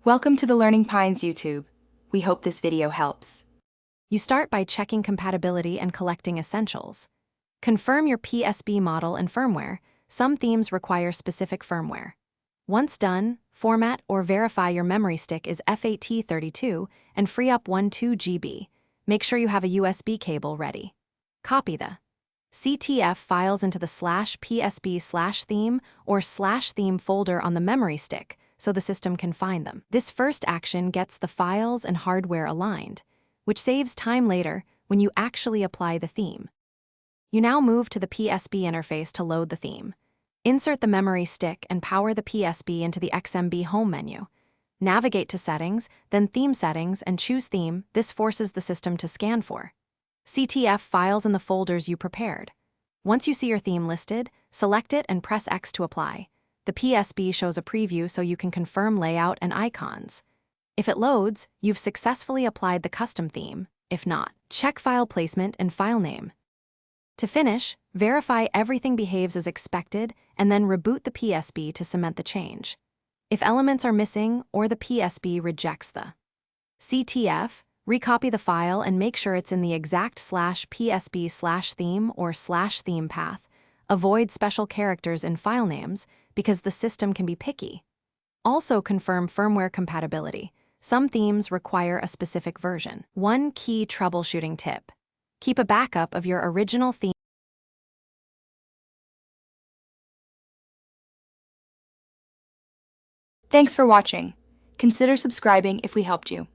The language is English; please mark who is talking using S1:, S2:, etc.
S1: Welcome to the Learning Pines YouTube. We hope this video helps.
S2: You start by checking compatibility and collecting essentials. Confirm your PSB model and firmware. Some themes require specific firmware. Once done, format or verify your memory stick is FAT32 and free up 12 GB. Make sure you have a USB cable ready. Copy the CTF files into the /PSB/theme or /theme folder on the memory stick so the system can find them. This first action gets the files and hardware aligned, which saves time later when you actually apply the theme. You now move to the PSB interface to load the theme. Insert the memory stick and power the PSB into the XMB home menu. Navigate to Settings, then Theme Settings, and choose Theme. This forces the system to scan for CTF files in the folders you prepared. Once you see your theme listed, select it and press X to apply. The PSB shows a preview so you can confirm layout and icons. If it loads, you've successfully applied the custom theme. If not, check file placement and file name. To finish, verify everything behaves as expected and then reboot the PSB to cement the change. If elements are missing or the PSB rejects the CTF, recopy the file and make sure it's in the exact /PSB/theme or /theme path. Avoid special characters in file names because the system can be picky. Also confirm firmware compatibility. Some themes require a specific version. One key troubleshooting tip: keep a backup of your original theme.
S1: Thanks for watching. Consider subscribing if we helped you.